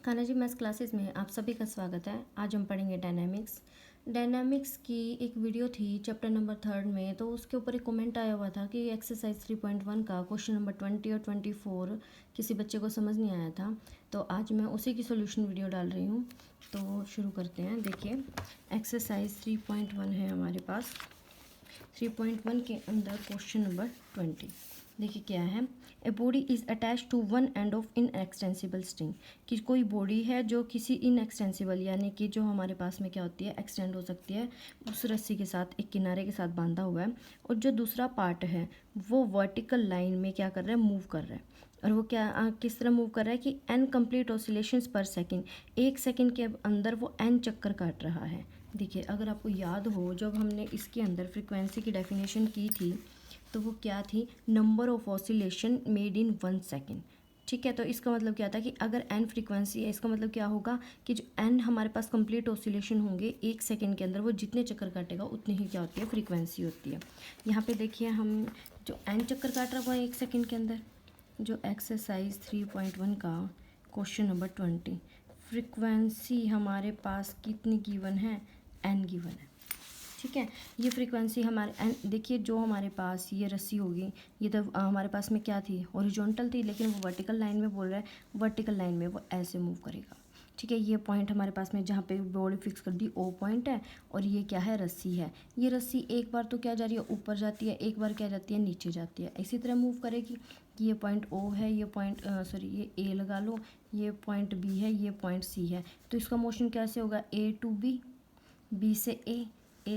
खाना जी maths classes में आप सभी का स्वागत है। आज हम पढ़ेंगे डायनामिक्स की एक वीडियो थी चैप्टर नंबर 3 में, तो उसके ऊपर एक कमेंट आया हुआ था कि एक्सरसाइज 3.1 का क्वेश्चन नंबर 20 और 24 किसी बच्चे को समझ नहीं आया था। तो आज मैं उसी की सॉल्यूशन वीडियो डाल रही हूँ। तो शुरू करते हैं। देखिए, एक्सरसाइज 3.1 है हमारे पास। 3.1 के अंदर क्वेश्चन नंबर 20 देखिए क्या है। A body is attach to one end of inextensible string, कि कोई बॉडी है जो किसी इन एक्सटेंसिबल यानी कि जो हमारे पास में क्या होती है, एक्सटेंड हो सकती है, उस रस्सी के साथ एक किनारे के साथ बांधा हुआ है, और जो दूसरा पार्ट है वो वर्टिकल लाइन में क्या कर रहा है, मूव कर रहा है। और वो क्या किस तरह मूव कर रहा है कि n कंप्लीट ऑसिलेशंस पर सेकंड, एक सेकंड के अंदर वो n चक्कर काट रहा है। देखिए, अगर आपको याद हो जब हमने इसके अंदर फ्रीक्वेंसी की डेफिनेशन की थी तो वो क्या थी, number of oscillation made in 1 second. ठीक है, तो इसका मतलब क्या था कि अगर n फ्रीक्वेंसी है, इसका मतलब क्या होगा कि जो n हमारे पास कंप्लीट ऑसिलेशन होंगे एक सेकेंड के अंदर, वो जितने चक्कर काटेगा उतनी ही क्या होती है, फ्रीक्वेंसी होती है। यहाँ पे देखिए, हम जो n चक्कर काट रहा है एक सेकेंड के अंदर, जो एक्सरसाइज 3.1 का क्वेश्चन नंबर 20, फ्रीक्वेंसी हमारे पास कितनी गिवन है, n गिवन है। ठीक है, ये फ्रीक्वेंसी हमारे एन, देखिए जो हमारे पास ये रस्सी होगी, ये तो हमारे पास में क्या थी, हॉरिजॉन्टल थी, लेकिन वो वर्टिकल लाइन में बोल रहा है, वर्टिकल लाइन में वो ऐसे मूव करेगा। ठीक है, ये पॉइंट हमारे पास में जहाँ पे बॉडी फिक्स कर दी ओ पॉइंट है, और ये क्या है, रस्सी है। ये रस्सी एक बार तो क्या जा रही है, ऊपर जाती है, एक बार क्या जाती है, नीचे जाती है। इसी तरह मूव करेगी कि ये पॉइंट ओ है, ये पॉइंट सॉरी ये ए लगा लो, ये पॉइंट बी है, ये पॉइंट सी है। तो इसका मोशन कैसे होगा, ए टू बी, बी से ए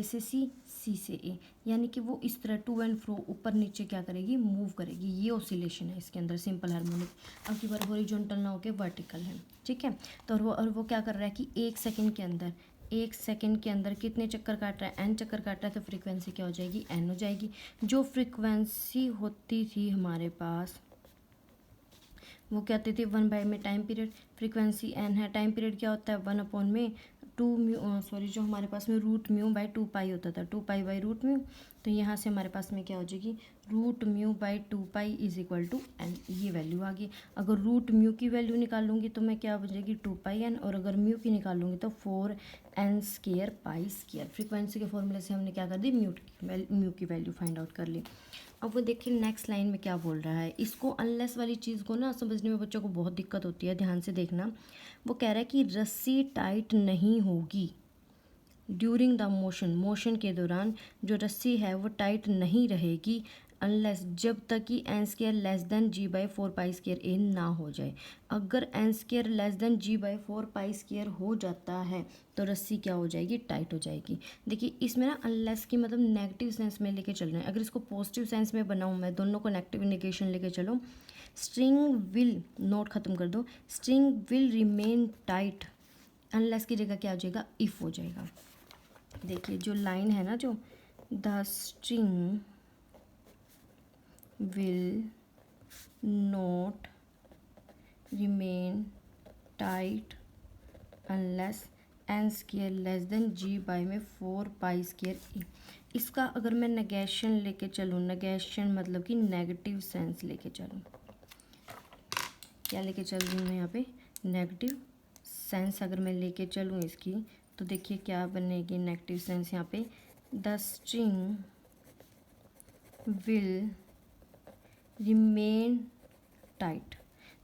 से सी से ए, यानी कि वो इस तरह टू एंड फ्रो ऊपर नीचे क्या करेगी, मूव करेगी। ये ऑसिलेशन है इसके अंदर, सिंपल हार्मोनिक। अब की बार हॉरिजॉन्टल ना होकर वर्टिकल है। ठीक है, तो और वो क्या कर रहा है कि एक सेकंड के अंदर कितने चक्कर काट रहा है, एन चक्कर काट रहा है, तो फ्रीक्वेंसी क्या हो जाएगी, एन हो जाएगी। जो फ्रीक्वेंसी होती थी हमारे पास वो क्या होती थी, 1 में टाइम पीरियड, फ्रीक्वेंसी एन है, टाइम पीरियड क्या होता है, 1/में 2 म्यू, सॉरी जो हमारे पास में रूट म्यू बाई 2 पाई होता था, 2 पाई बाई रूट म्यू। तो यहाँ से हमारे पास में क्या हो जाएगी, root mu by 2 pi is equal to n, ये वैल्यू आ गई। अगर रूट म्यू की वैल्यू निकालूंगी तो मैं क्या बचेगी, 2 पाई एन, और अगर म्यू की निकालूंगी तो 4n² पाई स्क्वायर। फ्रीक्वेंसी के फॉर्मूले से हमने क्या कर दी, म्यू की वैल्यू फाइंड आउट कर ली। अब वो देखिए नेक्स्ट लाइन में क्या बोल रहा है। इसको अनलेस वाली चीज़ को ना समझने में बच्चों को बहुत दिक्कत होती है, ध्यान से देखना। वो कह रहा है कि रस्सी टाइट नहीं होगी ड्यूरिंग द मोशन के दौरान जो रस्सी है वो टाइट नहीं रहेगी, अनलेस जब तक कि n² less than g/4 pi square A ना हो जाए। अगर n² less than g/4 pi square हो जाता है तो रस्सी क्या हो जाएगी, टाइट हो जाएगी। देखिए इसमें ना अनलेस की मतलब नेगेटिव सेंस में लेके चल रहे हैं। अगर इसको पॉजिटिव सेंस में बनाऊँ मैं, दोनों को नेगेटिव इंडिकेशन लेके चलो, स्ट्रिंग विल, नोट ख़त्म कर दो, string will remain tight, unless की जगह क्या हो जाएगा, इफ़ हो जाएगा। देखिए जो लाइन है ना, जो the string will not remain tight unless n² less than g/4 pi square A. इसका अगर मैं नेगेशन लेके चलूँ, नेगेशन मतलब कि नेगेटिव सेंस लेके चलूँ, क्या लेके चल रही हूँ मैं यहाँ पे, नेगेटिव सेंस अगर मैं लेके चलूँ इसकी, तो देखिए क्या बनेगी नेगेटिव सेंस यहाँ पे, the string will remain tight.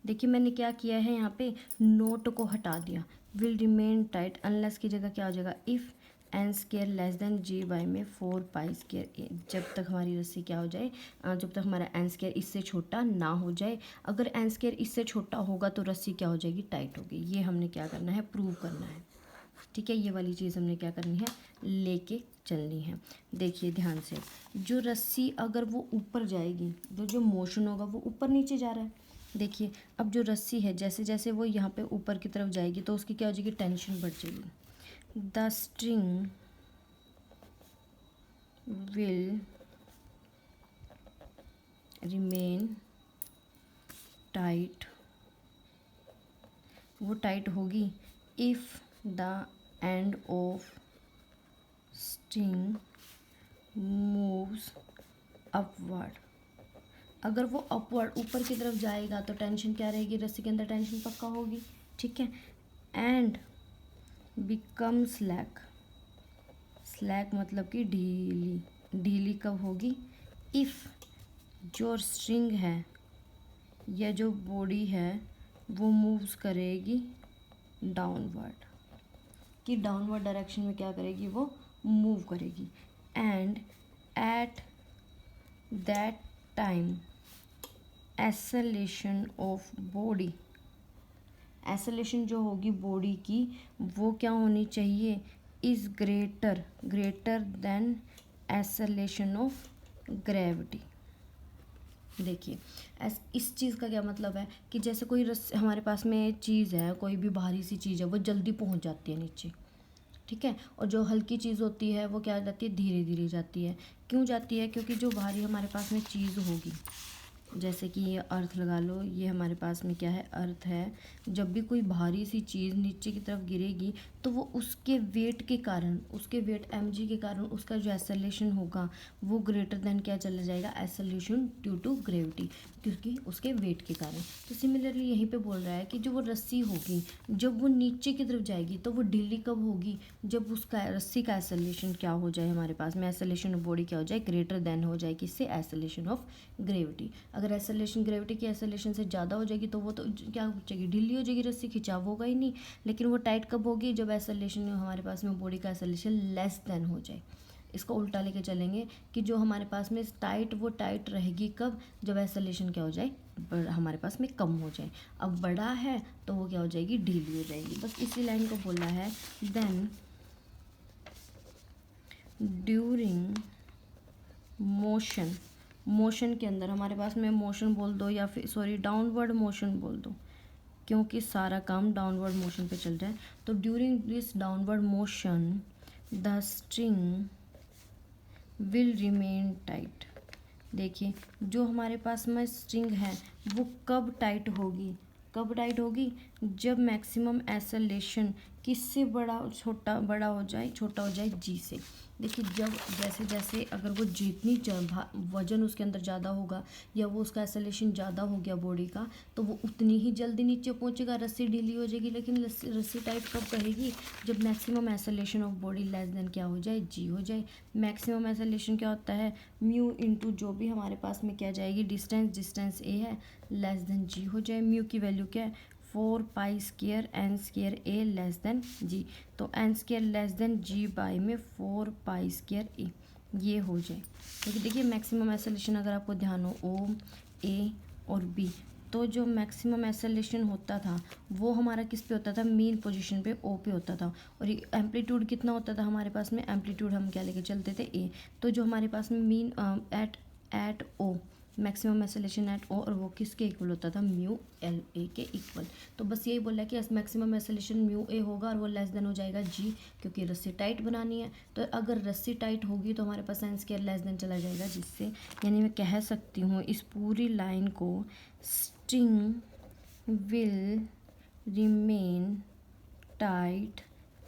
देखिए मैंने क्या किया है यहाँ पे, नोट को हटा दिया, विल रिमेन टाइट, अनलेस की जगह क्या हो जाएगा, if n² less than g/4 pi square A. जब तक हमारी रस्सी क्या हो जाए, जब तक हमारा n² इससे छोटा ना हो जाए। अगर n² इससे छोटा होगा तो रस्सी क्या हो जाएगी, टाइट होगी। ये हमने क्या करना है, प्रूव करना है। ठीक है, ये वाली चीज़ हमने क्या करनी है, लेके चलनी है। देखिए ध्यान से, जो रस्सी अगर वो ऊपर जाएगी, जो मोशन होगा वो ऊपर नीचे जा रहा है। देखिए अब जो रस्सी है, जैसे जैसे वो यहाँ पे ऊपर की तरफ जाएगी तो उसकी क्या हो जाएगी, टेंशन बढ़ जाएगी। The string will remain tight, वो टाइट होगी if the end of string moves upward. अगर वो अपवर्ड ऊपर की तरफ जाएगा तो टेंशन क्या रहेगी, रस्सी के अंदर टेंशन पक्का होगी। ठीक है, एंड बिकम स्लैक, स्लैक मतलब कि ढीली, ढीली कब होगी, इफ़ जो स्ट्रिंग है या जो बॉडी है वो मूव्स करेगी डाउनवर्ड, कि डाउनवर्ड डायरेक्शन में क्या करेगी, वो मूव करेगी, and at that time acceleration of body, acceleration जो होगी बॉडी की वो क्या होनी चाहिए, is greater than acceleration of gravity. देखिए इस चीज़ का क्या मतलब है कि जैसे कोई हमारे पास में चीज़ है, कोई भी भारी सी चीज़ है वो जल्दी पहुंच जाती है नीचे, ठीक है, और जो हल्की चीज़ होती है वो क्या जाती है, धीरे धीरे जाती है। क्यों जाती है, क्योंकि जो भारी हमारे पास में चीज़ होगी, जैसे कि ये अर्थ लगा लो, ये हमारे पास में क्या है, अर्थ है। जब भी कोई भारी सी चीज़ नीचे की तरफ गिरेगी तो वो उसके वेट के कारण, उसके वेट mg के कारण उसका जो एक्सेलरेशन होगा वो ग्रेटर देन क्या चला जाएगा, एक्सेलरेशन ड्यू टू ग्रेविटी, क्योंकि उसके वेट के कारण। तो सिमिलरली यहीं पे बोल रहा है कि जो वो रस्सी होगी जब वो नीचे की तरफ जाएगी तो वो ढीली कब होगी, जब उसका रस्सी का एक्सेलरेशन क्या हो जाए, हमारे पास में एक्सेलरेशन ऑफ बॉडी क्या हो जाए, ग्रेटर देन हो जाए किससे, एक्सेलरेशन ऑफ ग्रेविटी। अगर एक्सेलरेशन ग्रेविटी की एक्सेलरेशन से ज़्यादा हो जाएगी तो वो तो क्या हो जाएगी, ढीली हो जाएगी, रस्सी खिंचाव होगा ही नहीं। लेकिन वो टाइट कब होगी, जब एक्सेलरेशन हमारे पास में बॉडी का एक्सेलरेशन लेस देन हो जाए। इसको उल्टा लेके चलेंगे कि जो हमारे पास में टाइट, वो टाइट रहेगी कब, जब एक्सेलरेशन क्या हो जाए, हमारे पास में कम हो जाए। अब बड़ा है तो वो क्या हो जाएगी, ढीली हो जाएगी। बस इसी लाइन को बोला है, देन ड्यूरिंग मोशन, मोशन के अंदर हमारे पास में मोशन बोल दो या फिर सॉरी डाउनवर्ड मोशन बोल दो, क्योंकि सारा काम डाउनवर्ड मोशन पे चल रहा है। तो during this downward motion the string will remain tight. देखिए जो हमारे पास में स्ट्रिंग है वो कब टाइट होगी, कब टाइट होगी, जब मैक्सिमम एक्सेलरेशन किससे बड़ा हो जाए, छोटा हो जाए जी से। देखिए जब जैसे जैसे अगर वो जितनी वजन उसके अंदर ज़्यादा होगा या वो उसका एक्सेलरेशन ज़्यादा हो गया बॉडी का, तो वो उतनी ही जल्दी नीचे पहुंचेगा, रस्सी ढीली हो जाएगी। लेकिन रस्सी टाइट कब करेगी, जब maximum acceleration of body less than क्या हो जाए, जी हो जाए। मैक्सिमम एक्सेलरेशन क्या होता है, म्यू इंटू जो भी हमारे पास में क्या जाएगी, डिस्टेंस ए है, लेस देन जी हो जाए। म्यू की वैल्यू क्या है, 4π² n² a लेस देन जी, तो n² less than g by में 4π² a, ये हो जाए। क्योंकि देखिए मैक्सिमम एक्सेलरेशन अगर आपको ध्यान हो ओ, ए और बी, तो जो मैक्सिमम एक्सेलरेशन होता था वो हमारा किस पे होता था, मेन पोजीशन पे ओ पे होता था। और ये एम्पलीट्यूड कितना होता था हमारे पास में, एम्पलीट्यूड हम क्या लेके चलते थे, ए। तो जो हमारे पास में mean at O, maximum acceleration at O, और वो किसके इक्वल होता था, म्यू एल ए के इक्वल। तो बस यही बोला कि मैक्सिमम एक्सेलरेशन म्यू ए होगा और वो लेस देन हो जाएगा जी, क्योंकि रस्सी टाइट बनानी है। तो अगर रस्सी टाइट होगी तो हमारे पास n² लेस देन चला जाएगा, जिससे यानी मैं कह सकती हूँ इस पूरी लाइन को, string will remain tight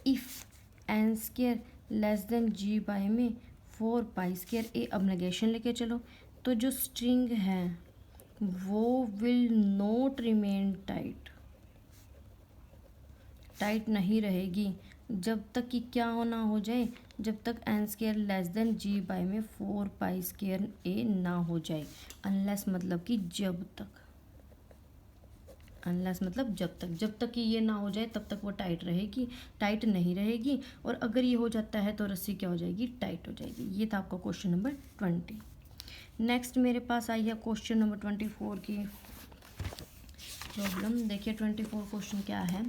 if n² less than g by में 4π² a। अब नेगेशन लेके चलो, तो जो स्ट्रिंग है वो will not remain tight, tight नहीं रहेगी जब तक कि क्या होना हो जाए, जब तक n² less than g by में 4π² a ना हो जाए। अनलेस मतलब कि जब तक, अनलेस मतलब जब तक कि ये ना हो जाए तब तक वो टाइट रहेगी, टाइट नहीं रहेगी। और अगर ये हो जाता है तो रस्सी क्या हो जाएगी, टाइट हो जाएगी। ये था आपका क्वेश्चन नंबर 20। नेक्स्ट मेरे पास आई है क्वेश्चन नंबर 24 की प्रॉब्लम। देखिए 24 क्वेश्चन क्या है,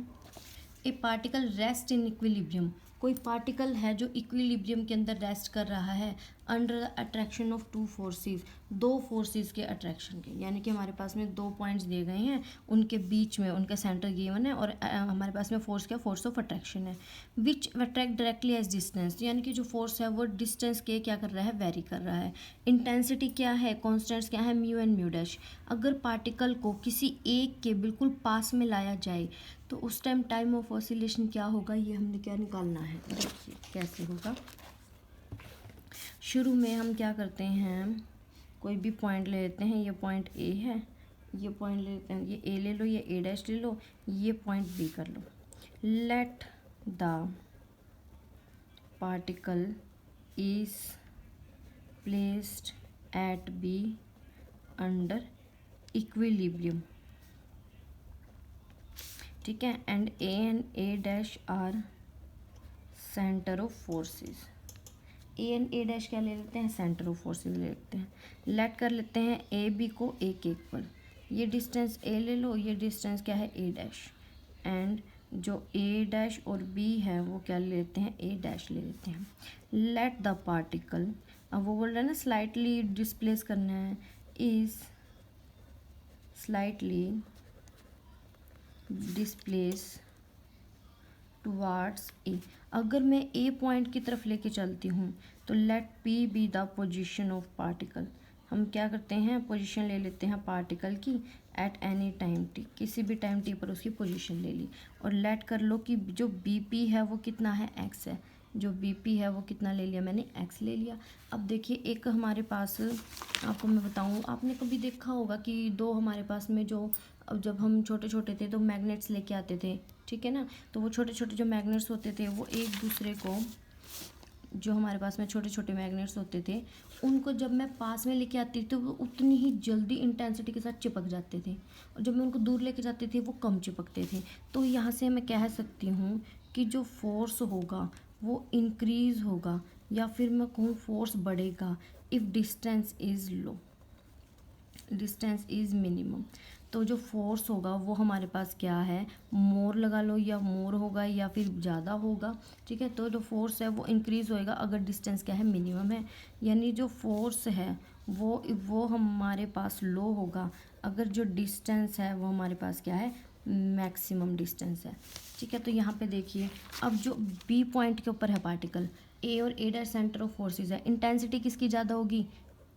ए पार्टिकल रेस्ट इन इक्विलिब्रियम, कोई पार्टिकल है जो इक्विलिब्रियम के अंदर रेस्ट कर रहा है under the attraction of 2 forces, 2 forces के अट्रैक्शन के। यानी कि हमारे पास में 2 पॉइंट्स दिए गए हैं, उनके बीच में उनका सेंटर गिवन है, और हमारे पास में फोर्स क्या, फोर्स ऑफ अट्रैक्शन है। Which attract directly as distance, यानी कि जो फोर्स है वो डिस्टेंस के क्या कर रहा है, वेरी कर रहा है। इंटेंसिटी क्या है, कॉन्स्टेंट्स क्या है, म्यू एंड म्यू डैश। अगर पार्टिकल को किसी एक के बिल्कुल पास में लाया जाए तो उस टाइम टाइम ऑफ ऑसिलेशन क्या होगा, ये हमने क्या निकालना है। देखिए कैसे होगा, शुरू में हम क्या करते हैं, कोई भी पॉइंट ले लेते हैं। ये पॉइंट ए है, ये पॉइंट ले लेते हैं, ये ए ले लो, ये ए डैश ले लो, ये पॉइंट बी कर लो। Let the particle is placed at B under equilibrium, ठीक है, and A dash are centre of forces. A dash क्या ले लेते हैं, सेंटर ऑफ फोर्सेस ले लेते हैं। लेट कर लेते हैं ए बी को ए के इक्वल, ये डिस्टेंस ए ले लो, ये डिस्टेंस क्या है ए डैश, एंड जो ए डैश और बी है वो क्या ले लेते हैं, ए डैश ले लेते हैं। लेट द पार्टिकल, अब वो बोल रहा है ना स्लाइटली डिस्प्लेस करना है, इज स्लाइटली डिस्प्लेस टुवार्ड्स ए। अगर मैं ए पॉइंट की तरफ लेके चलती हूँ तो let p be the position of particle. हम क्या करते हैं, पोजीशन ले लेते हैं पार्टिकल की एट एनी टाइम टी, किसी भी टाइम टी पर उसकी पोजीशन ले ली। और लेट कर लो कि जो बी पी है वो कितना है, एक्स है। जो बी पी है वो कितना ले लिया मैंने, एक्स ले लिया। अब देखिए एक हमारे पास, आपको मैं बताऊँ, आपने कभी देखा होगा कि दो हमारे पास में जो, अब जब हम छोटे छोटे थे तो मैग्नेट्स लेके आते थे, ठीक है ना, तो वो छोटे छोटे जो मैग्नेट्स होते थे वो एक दूसरे को, जो हमारे पास में छोटे छोटे मैग्नेट्स होते थे उनको जब मैं पास में लेके आती थी तो वो उतनी ही जल्दी इंटेंसिटी के साथ चिपक जाते थे, और जब मैं उनको दूर लेके जाती थी वो कम चिपकते थे। तो यहाँ से मैं कह सकती हूँ कि जो फोर्स होगा वो इंक्रीज़ होगा, या फिर मैं कहूँ फोर्स बढ़ेगा if distance is low, distance is minimum. तो जो फोर्स होगा वो हमारे पास क्या है, मोर लगा लो, या मोर होगा या फिर ज़्यादा होगा, ठीक है। तो जो फोर्स है वो इंक्रीज़ होएगा अगर डिस्टेंस क्या है, मिनिमम है। यानी जो फोर्स है वो हमारे पास लो होगा अगर जो डिस्टेंस है वो हमारे पास क्या है, मैक्सिमम डिस्टेंस है, ठीक है। तो यहाँ पे देखिए अब जो बी पॉइंट के ऊपर है पार्टिकल, ए और ए डैश सेंटर ऑफ फोर्सेस है, इंटेंसिटी किसकी ज़्यादा होगी,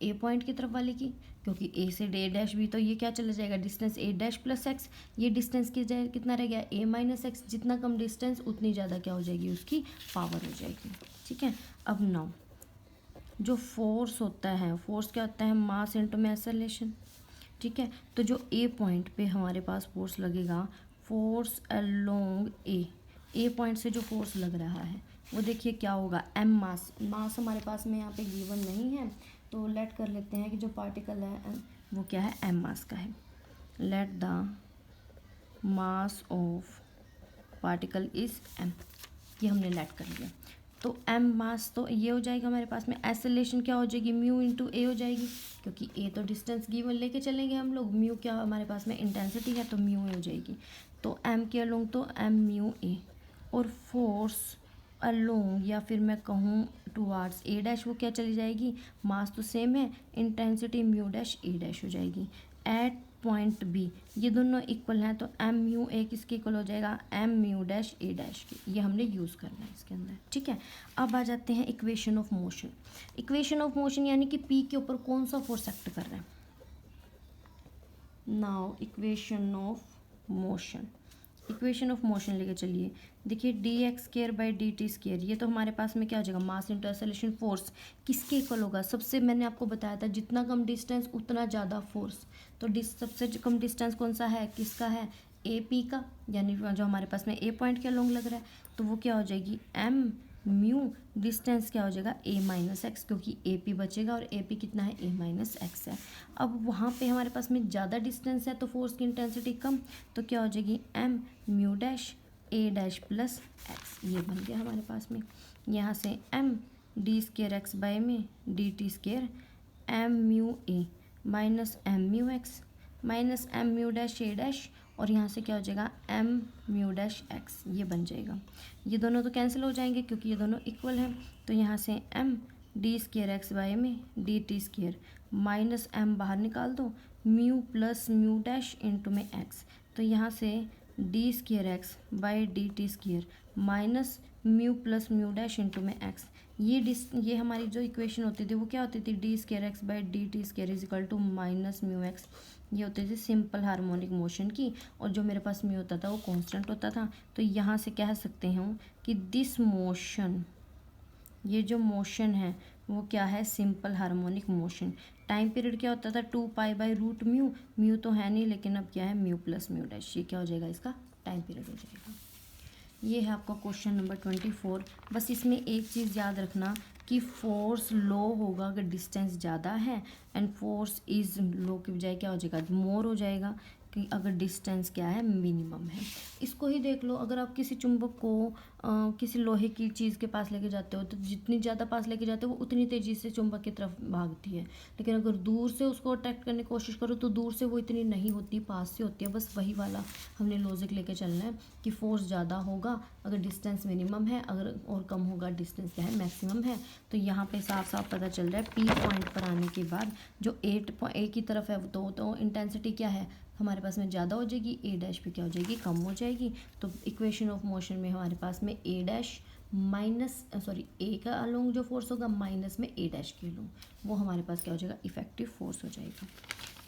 ए पॉइंट की तरफ वाले की, क्योंकि ए से ए डैश भी, तो ये क्या चला जाएगा, डिस्टेंस ए डैश प्लस एक्स, ये डिस्टेंस की जाए कितना रह गया, ए माइनस एक्स। जितना कम डिस्टेंस उतनी ज़्यादा क्या हो जाएगी, उसकी पावर हो जाएगी, ठीक है। अब नाउ जो फोर्स होता है, फोर्स क्या होता है, मास इंटू में एक्सेलरेशन, ठीक है। तो जो ए पॉइंट पे हमारे पास फोर्स लगेगा, फोर्स अलोंग ए पॉइंट से जो फोर्स लग रहा है वो देखिए क्या होगा, एम मास। मास हमारे पास में यहाँ पे गिवन नहीं है, तो लेट कर लेते हैं कि जो पार्टिकल है वो क्या है, एम मास का है। Let the mass of particle is M, ये हमने लेट कर लिया। तो एम मास तो ये हो जाएगा हमारे पास में, एक्सेलरेशन क्या हो जाएगी, म्यू इंटू ए हो जाएगी, क्योंकि ए तो डिस्टेंस गिवन लेके चलेंगे हम लोग, म्यू क्या हमारे पास में इंटेंसिटी है तो म्यू ए हो जाएगी। तो एम के अलोंग तो एम म्यू ए, और फोर्स अलोंग या फिर मैं कहूँ टुवार्ड्स ए डैश वो क्या चली जाएगी, मास तो सेम है, intensity mu dash A dash हो जाएगी। एट पॉइंट बी ये दोनों इक्वल हैं तो एम म्यू ए किसके इक्वल हो जाएगा, M mu dash A dash के, ये हमने यूज़ करना है इसके अंदर, ठीक है। अब आ जाते हैं equation of motion. Equation of motion यानी कि पी के ऊपर कौन सा फोर्स एक्ट कर रहा है। Now equation of motion, equation of motion लेके चलिए। देखिए D x square by D T square, ये तो हमारे पास में क्या हो जाएगा, मास इंटू एक्सेलरेशन फोर्स किसके इक्वल होगा, सबसे मैंने आपको बताया था जितना कम डिस्टेंस उतना ज़्यादा फोर्स। तो सबसे कम डिस्टेंस कौन सा है, किसका है, ए पी का, यानी जो हमारे पास में ए पॉइंट के अलोंग लग रहा है, तो वो क्या हो जाएगी, एम म्यू, डिस्टेंस क्या हो जाएगा, ए माइनस एक्स, क्योंकि ए पी बचेगा और ए पी कितना है, ए माइनस एक्स है। अब वहाँ पे हमारे पास में ज़्यादा डिस्टेंस है तो फोर्स की इंटेंसिटी कम, तो क्या हो जाएगी, M mu dash A dash plus X, ये बन गया हमारे पास में। यहाँ से M D square x by में D T square M mu A minus M mu X minus M mu dash A dash, और यहाँ से क्या हो जाएगा, एम म्यू डैश एक्स, ये बन जाएगा। ये दोनों तो कैंसिल हो जाएंगे क्योंकि ये दोनों इक्वल हैं, तो यहाँ से M D square x by में D T square minus M बाहर निकाल दो, mu plus mu dash into में एक्स, तो यहाँ से D square x by D T square minus mu plus mu dash into में एक्स। ये हमारी जो इक्वेशन होती थी वो क्या होती थी, d square x by D T square is equal to minus mu x, ये होती थी सिंपल हार्मोनिक मोशन की, और जो मेरे पास म्यू होता था वो कांस्टेंट होता था। तो यहाँ से कह सकते हैं कि दिस मोशन, ये जो मोशन है वो क्या है, simple harmonic motion. Time period क्या होता था, 2 पाई/√μ। म्यू तो है नहीं, लेकिन अब क्या है, म्यू प्लस म्यू डैश, ये क्या हो जाएगा, इसका टाइम पीरियड हो जाएगा। ये है आपका क्वेश्चन नंबर 24। बस इसमें एक चीज़ याद रखना कि फोर्स लो होगा अगर डिस्टेंस ज़्यादा है, एंड फोर्स इज़ लो की बजाय क्या हो जाएगा, मोर हो जाएगा कि अगर डिस्टेंस क्या है, मिनिमम है। इसको ही देख लो, अगर आप किसी चुंबक को किसी लोहे की चीज़ के पास लेके जाते हो तो जितनी ज़्यादा पास लेके जाते हो वो उतनी तेज़ी से चुंबक की तरफ भागती है, लेकिन अगर दूर से उसको अट्रैक्ट करने की कोशिश करो तो दूर से वो इतनी नहीं होती, पास से होती है। बस वही वाला हमने लॉजिक लेके चलना है कि फोर्स ज़्यादा होगा अगर डिस्टेंस मिनिमम है, अगर और कम होगा डिस्टेंस क्या है, मैक्सिमम है। तो यहाँ पे साफ साफ पता चल रहा है पी पॉइंट पर आने के बाद जो ए की तरफ है तो इंटेंसिटी क्या है हमारे पास में ज़्यादा हो जाएगी, ए डैश पे क्या हो जाएगी, कम हो जाएगी। तो इक्वेशन ऑफ मोशन में हमारे पास में ए डैश माइनस ए का अलोंग जो फोर्स होगा माइनस में ए डैश के अलोंग, वो हमारे पास क्या हो जाएगा, इफेक्टिव फोर्स हो जाएगा।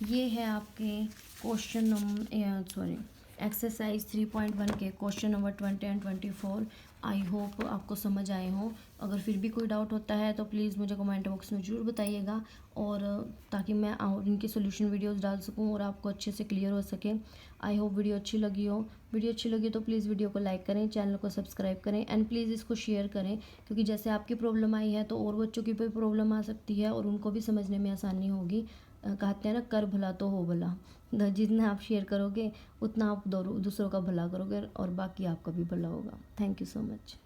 ये है आपके क्वेश्चन नंबर एक्सरसाइज 3.1 के question number 20 and 24। I hope आपको समझ आए हों। अगर फिर भी कोई डाउट होता है तो प्लीज़ मुझे कमेंट बॉक्स में ज़रूर बताइएगा, और ताकि मैं इनके सोल्यूशन वीडियोस डाल सकूं और आपको अच्छे से क्लियर हो सके। आई होप वीडियो अच्छी लगी हो। वीडियो अच्छी लगी तो प्लीज़ वीडियो को लाइक करें, चैनल को सब्सक्राइब करें, एंड प्लीज़ इसको शेयर करें, क्योंकि जैसे आपकी प्रॉब्लम आई है तो और बच्चों की भी प्रॉब्लम आ सकती है और उनको भी समझने में आसानी होगी। कहते हैं ना, कर भला तो हो भला। जितना आप शेयर करोगे उतना आप दूसरों का भला करोगे और बाकी आपका भी भला होगा। Thank you so much.